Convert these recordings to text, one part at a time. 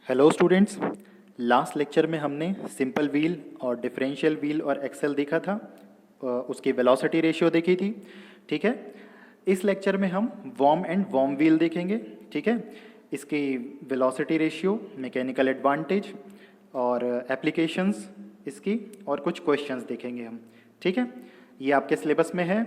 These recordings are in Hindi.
Hello students. लास्ट लेक्चर में हमने सिंपल व्हील और डिफरेंशियल व्हील और एक्सेल देखा था। उसकी वेलोसिटी रेशियो देखी थी। ठीक है। इस लेक्चर में हम वॉर्म एंड वॉर्म व्हील देखेंगे। ठीक है। इसकी वेलोसिटी रेशियो, मैकेनिकल एडवांटेज और एप्लीकेशंस इसकी, और कुछ क्वेश्चंस देखेंगे हम। ठीक है। ये आपके सिलेबस में है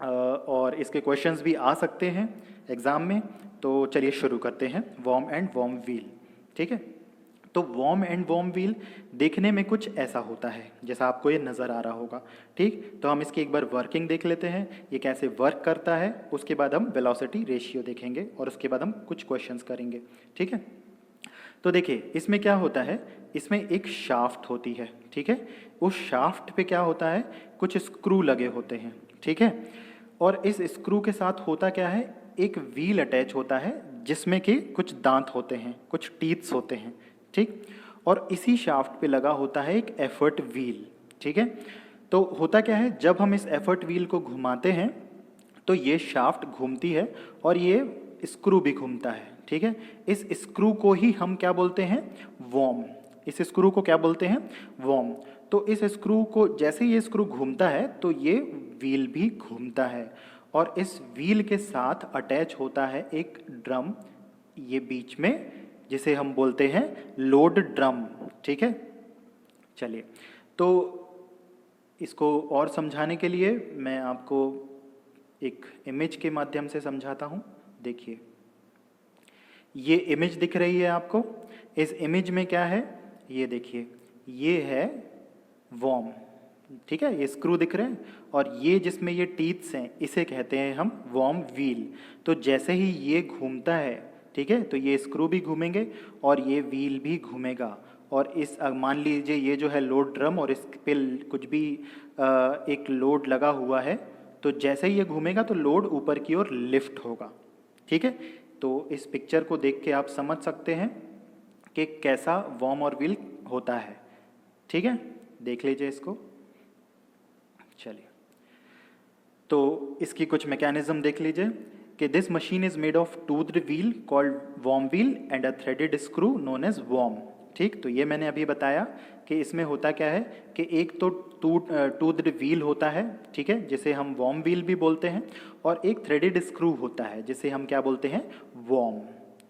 और इसके क्वेश्चंस भी आ सकते हैं एग्ज़ाम में। तो चलिए शुरू करते हैं वॉर्म एंड वॉर्म व्हील। ठीक है। तो वॉर्म एंड वॉर्म व्हील देखने में कुछ ऐसा होता है जैसा आपको ये नज़र आ रहा होगा। ठीक। तो हम इसकी एक बार वर्किंग देख लेते हैं, ये कैसे वर्क करता है। उसके बाद हम वेलोसिटी रेशियो देखेंगे और उसके बाद हम कुछ क्वेश्चंस करेंगे। ठीक है। तो देखिए इसमें क्या होता है, इसमें एक शाफ्ट होती है। ठीक है। उस शाफ्ट पे क्या होता है, कुछ स्क्रू लगे होते हैं। ठीक है। और इस स्क्रू के साथ होता क्या है, एक व्हील अटैच होता है जिसमें कि कुछ दांत होते हैं, कुछ टीथ्स होते हैं। ठीक। और इसी शाफ्ट पे लगा होता है एक एफर्ट व्हील। ठीक है। तो होता क्या है, जब हम इस एफर्ट व्हील को घुमाते हैं तो ये शाफ्ट घूमती है और ये स्क्रू भी घूमता है। ठीक है। इस स्क्रू को ही हम क्या बोलते हैं, वॉर्म। इस स्क्रू को क्या बोलते हैं, वॉर्म। तो इस स्क्रू को जैसे ये स्क्रू घूमता है तो ये व्हील भी घूमता है और इस व्हील के साथ अटैच होता है एक ड्रम, ये बीच में, जिसे हम बोलते हैं लोड ड्रम। ठीक है। चलिए, तो इसको और समझाने के लिए मैं आपको एक इमेज के माध्यम से समझाता हूँ। देखिए, ये इमेज दिख रही है आपको। इस इमेज में क्या है, ये देखिए, ये है वॉर्म। ठीक है। ये स्क्रू दिख रहे हैं और ये जिसमें ये टीथ्स हैं इसे कहते हैं हम वॉर्म व्हील। तो जैसे ही ये घूमता है, ठीक है, तो ये स्क्रू भी घूमेंगे और ये व्हील भी घूमेगा। और इस मान लीजिए ये जो है लोड ड्रम और इस पे कुछ भी एक लोड लगा हुआ है, तो जैसे ही ये घूमेगा तो लोड ऊपर की ओर लिफ्ट होगा। ठीक है। तो इस पिक्चर को देख के आप समझ सकते हैं कि कैसा वॉर्म और व्हील होता है। ठीक है। देख लीजिए इसको। चलिए, तो इसकी कुछ मैकेनिज्म देख लीजिए कि this machine is made of toothed wheel called worm wheel and a threaded screw known as worm. ठीक। तो ये मैंने अभी बताया कि इसमें होता क्या है कि एक तो टूथ्ड व्हील होता है, ठीक है, जिसे हम वॉर्म व्हील भी बोलते हैं, और एक थ्रेडेड स्क्रू होता है जिसे हम क्या बोलते हैं, वॉर्म।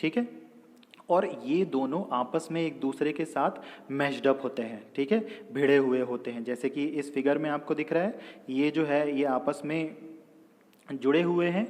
ठीक है। और ये दोनों आपस में एक दूसरे के साथ मैश्ड अप होते हैं। ठीक है। भिड़े हुए होते हैं, जैसे कि इस फिगर में आपको दिख रहा है, ये जो है ये आपस में जुड़े हुए हैं।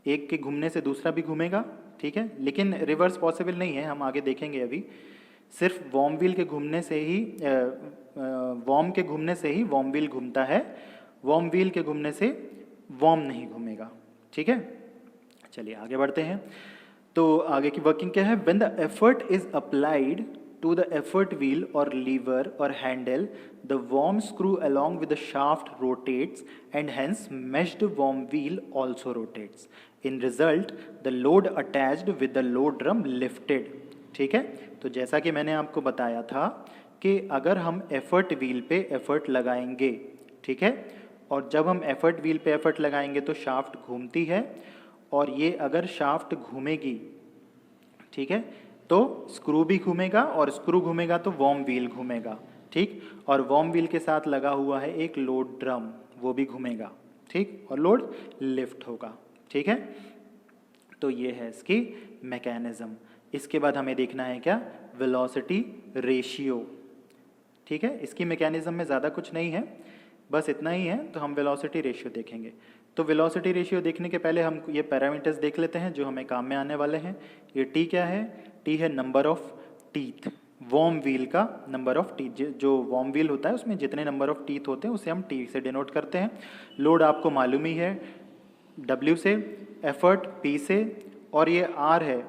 एक के घूमने से दूसरा भी घूमेगा। ठीक है। लेकिन रिवर्स पॉसिबल नहीं है, हम आगे देखेंगे। अभी सिर्फ वॉर्म व्हील के घूमने से ही वॉर्म के घूमने से ही वॉर्म व्हील घूमता है, वॉर्म व्हील के घूमने से वॉर्म नहीं घूमेगा। ठीक है। चलिए आगे बढ़ते हैं। तो आगे की वर्किंग क्या है, when the effort is applied to the effort wheel और लीवर और handle, the worm screw along with the shaft rotates and hence meshed worm wheel also rotates. In result, the load attached with the load drum lifted. ठीक है। तो जैसा कि मैंने आपको बताया था कि अगर हम एफर्ट व्हील पे एफर्ट लगाएंगे, ठीक है, और जब हम एफर्ट व्हील पे एफर्ट लगाएंगे तो शाफ्ट घूमती है, और ये अगर शाफ्ट घूमेगी, ठीक है, तो स्क्रू भी घूमेगा और स्क्रू घूमेगा तो वॉर्म व्हील घूमेगा। ठीक। और वॉर्म व्हील के साथ लगा हुआ है एक लोड ड्रम, वो भी घूमेगा। ठीक। और लोड लिफ्ट होगा। ठीक है। तो ये है इसकी मैकेनिज्म। इसके बाद हमें देखना है क्या, वेलोसिटी रेशियो। ठीक है। इसकी मैकेनिज्म में ज़्यादा कुछ नहीं है, बस इतना ही है। तो हम वेलोसिटी रेशियो देखेंगे। तो वेलोसिटी रेशियो देखने के पहले हम ये पैरामीटर्स देख लेते हैं जो हमें काम में आने वाले हैं। ये टी क्या है, टी है number of teeth, warm wheel का नंबर ऑफ टीथ। जो वॉर्म व्हील होता है उसमें जितने नंबर ऑफ टीथ होते हैं उसे हम टी से डिनोट करते हैं। लोड आपको मालूम ही है, डब्ल्यू से, एफर्ट पी से, और ये आर है,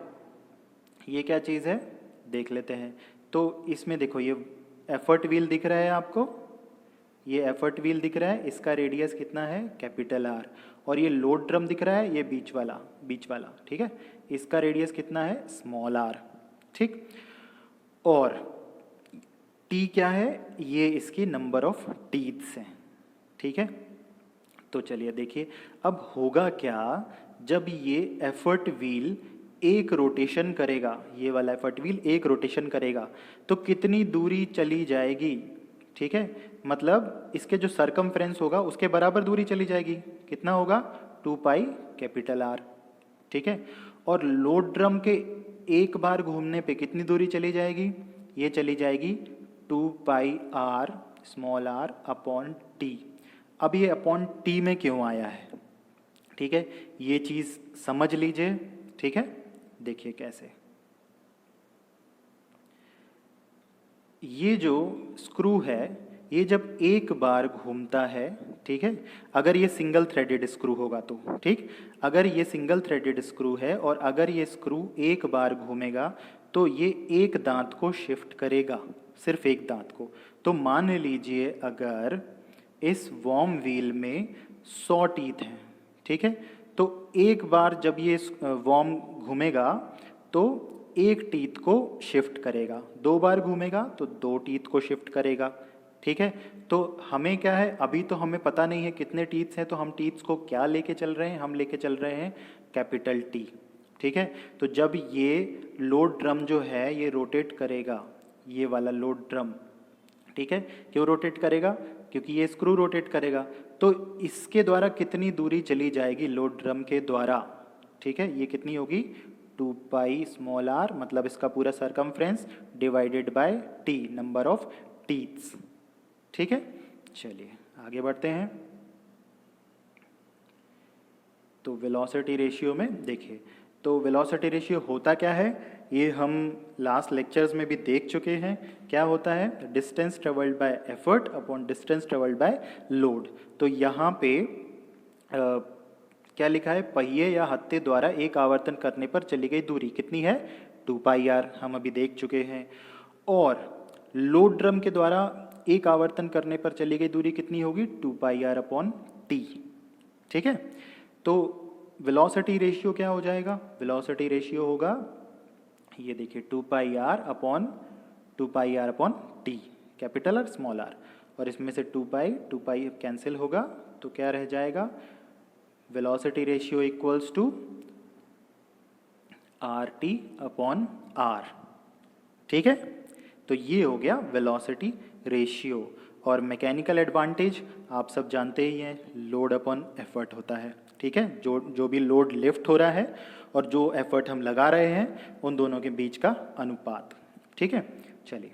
ये क्या चीज़ है देख लेते हैं। तो इसमें देखो ये एफर्ट व्हील दिख रहा है आपको, ये एफर्ट व्हील दिख रहा है, इसका रेडियस कितना है, कैपिटल आर। और ये लोड ड्रम दिख रहा है, ये बीच वाला, ठीक है, इसका रेडियस कितना है, स्मॉल आर। ठीक। और टी क्या है, ये इसकी नंबर ऑफ टीथ्स हैं। ठीक है। तो चलिए देखिए अब होगा क्या, जब ये एफर्ट व्हील एक रोटेशन करेगा, ये वाला एफर्ट व्हील एक रोटेशन करेगा तो कितनी दूरी चली जाएगी, ठीक है, मतलब इसके जो सरकमफ्रेंस होगा उसके बराबर दूरी चली जाएगी, कितना होगा 2 पाई कैपिटल आर, ठीक है। और लोड ड्रम के एक बार घूमने पे कितनी दूरी चली जाएगी, ये चली जाएगी 2 pi R small R upon T. अब ये अपॉन टी में क्यों आया है, ठीक है, ये चीज़ समझ लीजिए, ठीक है। देखिए कैसे, ये जो स्क्रू है ये जब एक बार घूमता है, ठीक है, अगर ये सिंगल थ्रेडेड स्क्रू होगा तो, ठीक, अगर ये सिंगल थ्रेडेड स्क्रू है और अगर ये स्क्रू एक बार घूमेगा तो ये एक दांत को शिफ्ट करेगा, सिर्फ एक दांत को। तो मान लीजिए अगर इस वॉर्म व्हील में 100 टीथ हैं, ठीक है, तो एक बार जब ये वॉर्म घूमेगा तो एक टीथ को शिफ्ट करेगा, 2 बार घूमेगा तो 2 टीथ को शिफ्ट करेगा, ठीक है। तो हमें क्या है, अभी तो हमें पता नहीं है कितने टीथ्स हैं, तो हम टीथ्स को क्या लेके चल रहे हैं, हम लेके चल रहे हैं कैपिटल टी, ठीक है। तो जब ये लोड ड्रम जो है ये रोटेट करेगा, ये वाला लोड ड्रम, ठीक है, क्यों रोटेट करेगा, क्योंकि ये स्क्रू रोटेट करेगा, तो इसके द्वारा कितनी दूरी चली जाएगी लोड ड्रम के द्वारा, ठीक है, ये कितनी होगी 2 पाई स्मॉल आर, मतलब इसका पूरा circumference divided by T, number of teeths, ठीक है। चलिए आगे बढ़ते हैं। तो वेलोसिटी रेशियो में देखिए, तो वेलोसिटी रेशियो होता क्या है, ये हम लास्ट लेक्चर्स में भी देख चुके हैं, क्या होता है, distance travelled by effort upon distance travelled by load. तो यहाँ पे क्या लिखा है, पहिए या हत्थे द्वारा एक आवर्तन करने पर चली गई दूरी कितनी है 2 पाई आर, हम अभी देख चुके हैं। और लोड ड्रम के द्वारा एक आवर्तन करने पर चली गई दूरी कितनी होगी 2 पाई आर अपॉन टी, ठीक है। तो वेलोसिटी रेशियो क्या हो जाएगा, वेलोसिटी रेशियो होगा, ये देखिए 2 pi R upon T, capital R small R, और इसमें से 2 पाई कैंसिल होगा, तो क्या रह जाएगा, velocity ratio equals to r t upon r, ठीक है। तो ये हो गया वेलोसिटी रेशियो। और मैकेनिकल एडवांटेज आप सब जानते ही हैं, लोड अपॉन एफर्ट होता है, ठीक है, जो भी लोड लिफ्ट हो रहा है और जो एफर्ट हम लगा रहे हैं उन दोनों के बीच का अनुपात, ठीक है। चलिए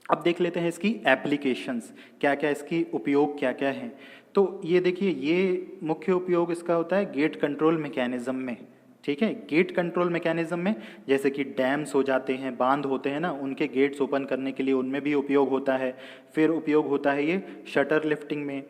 अब देख लेते हैं इसकी एप्लीकेशंस, क्या क्या इसकी उपयोग क्या क्या हैं। तो ये देखिए, ये मुख्य उपयोग इसका होता है गेट कंट्रोल मैकेनिज्म में, ठीक है, गेट कंट्रोल मैकेनिज्म में, जैसे कि डैम्स हो जाते हैं, बांध होते हैं ना, उनके गेट्स ओपन करने के लिए उनमें भी उपयोग होता है। फिर उपयोग होता है ये शटर लिफ्टिंग में,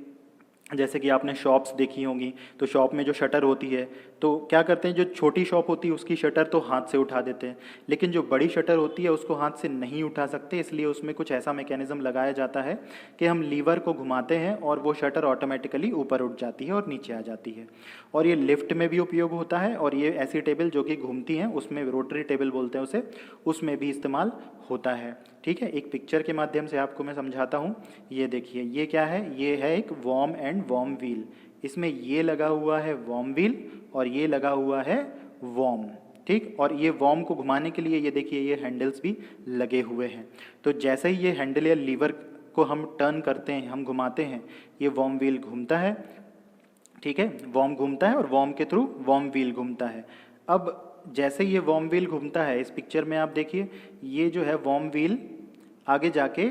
जैसे कि आपने शॉप्स देखी होंगी, तो शॉप में जो शटर होती है तो क्या करते हैं, जो छोटी शॉप होती है उसकी शटर तो हाथ से उठा देते हैं, लेकिन जो बड़ी शटर होती है उसको हाथ से नहीं उठा सकते, इसलिए उसमें कुछ ऐसा मैकेनिज्म लगाया जाता है कि हम लीवर को घुमाते हैं और वो शटर ऑटोमेटिकली ऊपर उठ जाती है और नीचे आ जाती है। और ये लिफ्ट में भी उपयोग होता है, और ये ऐसी टेबल जो कि घूमती हैं उसमें रोटरी टेबल बोलते हैं उसे, उसमें भी इस्तेमाल होता है, ठीक है। एक पिक्चर के माध्यम से आपको मैं समझाता हूँ। ये देखिए, ये क्या है, ये है एक वॉर्म एंड वॉर्म व्हील, इसमें ये लगा हुआ है वॉर्म व्हील और ये लगा हुआ है वॉर्म, ठीक। और ये वॉर्म को घुमाने के लिए ये देखिए ये हैंडल्स भी लगे हुए हैं। तो जैसे ही ये हैंडल या लीवर को हम टर्न करते हैं, हम घुमाते हैं, ये वॉर्म व्हील घूमता है, ठीक है, वॉर्म घूमता है और वॉर्म के थ्रू वॉर्म व्हील घूमता है। अब जैसे ये वॉर्म व्हील घूमता है, इस पिक्चर में आप देखिए, ये जो है वॉर्म व्हील आगे जाके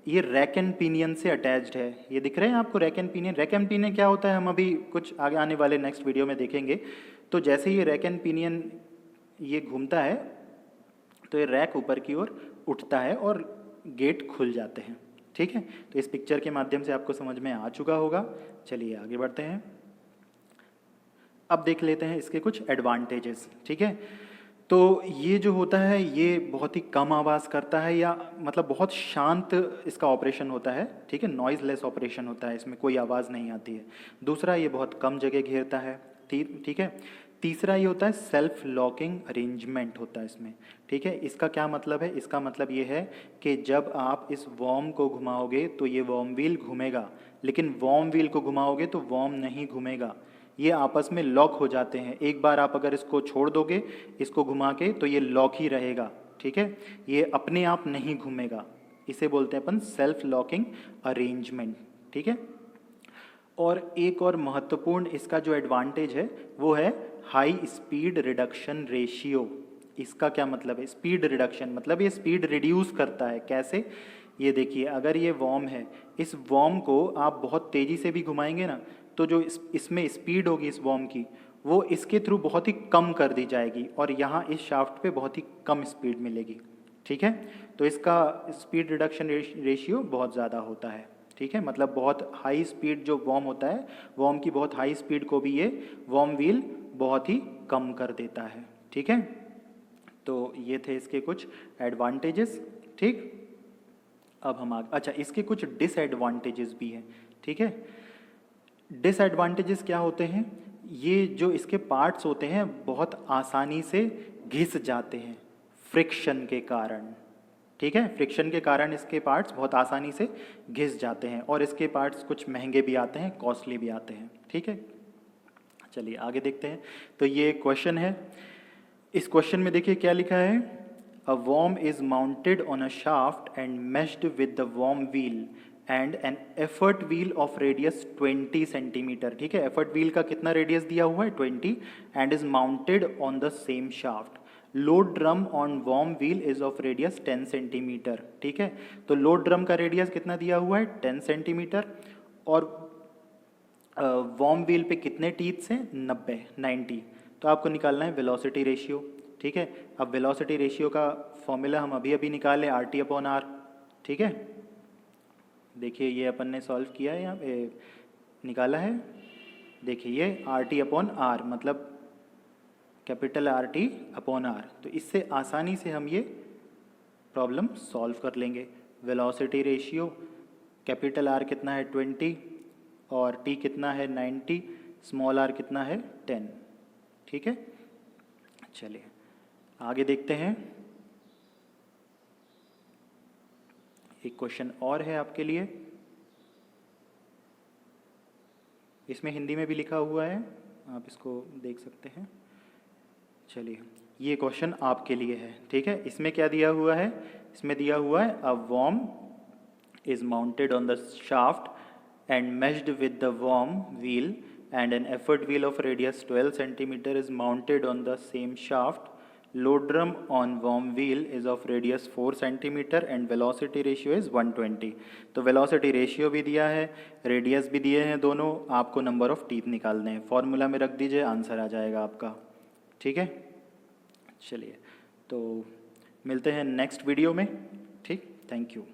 ये रैक एंड पिनियन से अटैच्ड है, ये दिख रहे हैं आपको rack and pinion. Rack and pinion क्या होता है हम अभी कुछ आगे आने वाले नेक्स्ट वीडियो में देखेंगे। तो जैसे ये रैक एंड पिनियन ये घूमता है तो ये रैक ऊपर की ओर उठता है और गेट खुल जाते हैं, ठीक है। तो इस पिक्चर के माध्यम से आपको समझ में आ चुका होगा। चलिए आगे बढ़ते हैं, अब देख लेते हैं इसके कुछ एडवांटेजेस, ठीक है। तो ये जो होता है ये बहुत ही कम आवाज़ करता है, या मतलब बहुत शांत इसका ऑपरेशन होता है, ठीक है, नॉइज़लेस ऑपरेशन होता है, इसमें कोई आवाज़ नहीं आती है। दूसरा, ये बहुत कम जगह घेरता है, ठीक है। तीसरा ये होता है सेल्फ लॉकिंग अरेंजमेंट होता है इसमें, ठीक है। इसका क्या मतलब है, इसका मतलब ये है कि जब आप इस वॉर्म को घुमाओगे तो ये वॉर्म व्हील घूमेगा, लेकिन वॉर्म व्हील को घुमाओगे तो वॉर्म नहीं घूमेगा, ये आपस में लॉक हो जाते हैं। एक बार आप अगर इसको छोड़ दोगे, इसको घुमा के, तो ये लॉक ही रहेगा, ठीक है, ये अपने आप नहीं घूमेगा। इसे बोलते हैं अपन सेल्फ लॉकिंग अरेंजमेंट, ठीक है। और एक और महत्वपूर्ण इसका जो एडवांटेज है वो है हाई स्पीड रिडक्शन रेशियो। इसका क्या मतलब है? स्पीड रिडक्शन मतलब ये स्पीड रिड्यूस करता है। कैसे? ये देखिए, अगर ये वॉर्म है, इस वॉर्म को आप बहुत तेज़ी से भी घुमाएंगे ना, तो जो इसमें स्पीड होगी इस वॉर्म की, वो इसके थ्रू बहुत ही कम कर दी जाएगी और यहाँ इस शाफ्ट पे बहुत ही कम स्पीड मिलेगी, ठीक है। तो इसका स्पीड रिडक्शन रेशियो बहुत ज़्यादा होता है, ठीक है। मतलब बहुत हाई स्पीड जो वॉर्म होता है, वॉर्म की बहुत हाई स्पीड को भी ये वॉर्म व्हील बहुत ही कम कर देता है, ठीक है। तो ये थे इसके कुछ एडवांटेजेस, ठीक। अब हम अच्छा, इसके कुछ डिसएडवांटेजेस भी हैं, ठीक है। डिसएडवांटेजेस क्या होते हैं? ये जो इसके पार्ट्स होते हैं बहुत आसानी से घिस जाते हैं फ्रिक्शन के कारण, ठीक है। फ्रिक्शन के कारण इसके पार्ट्स बहुत आसानी से घिस जाते हैं और इसके पार्ट्स कुछ महंगे भी आते हैं, कॉस्टली भी आते हैं, ठीक है। चलिए आगे देखते हैं। तो ये क्वेश्चन है, इस क्वेश्चन में देखिए क्या लिखा है। अ worm is mounted on a shaft and meshed with the worm wheel and an effort wheel of radius 20 centimetre, ठीक है। effort wheel का कितना रेडियस दिया हुआ है? 20, and is mounted on the same shaft. Load drum on warm wheel is of radius 10 centimetre, ठीक है। तो लोड ड्रम का रेडियस कितना दिया हुआ है? 10 सेंटीमीटर। और वॉर्म व्हील पे कितने टीथ्स हैं? 90। तो आपको निकालना है वेलोसिटी रेशियो, ठीक है। अब वेलोसिटी रेशियो का फॉर्मूला हम अभी निकाले, RT/R, ठीक है। देखिए ये अपन ने सॉल्व किया है, यहाँ पे निकाला है। देखिए ये RT/R मतलब कैपिटल RT/R। तो इससे आसानी से हम ये प्रॉब्लम सॉल्व कर लेंगे। वेलोसिटी रेशियो कैपिटल R कितना है? 20 और T कितना है? 90, स्मॉल r कितना है? 10, ठीक है। चलिए आगे देखते हैं। एक क्वेश्चन और है आपके लिए, इसमें हिंदी में भी लिखा हुआ है, आप इसको देख सकते हैं। चलिए ये क्वेश्चन आपके लिए है, ठीक है। इसमें क्या दिया हुआ है? इसमें दिया हुआ है अ worm is mounted on the shaft and meshed with the worm wheel and an effort wheel of radius 12 centimeter is mounted on the same shaft. Load drum on worm wheel is of radius 4 centimeter and velocity ratio is 120. तो velocity ratio भी दिया है, रेडियस भी दिए हैं दोनों, आपको नंबर ऑफ टीथ निकालने हैं। फॉर्मूला में रख दीजिए, आंसर आ जाएगा आपका, ठीक है। चलिए तो मिलते हैं नेक्स्ट वीडियो में, ठीक। Thank you.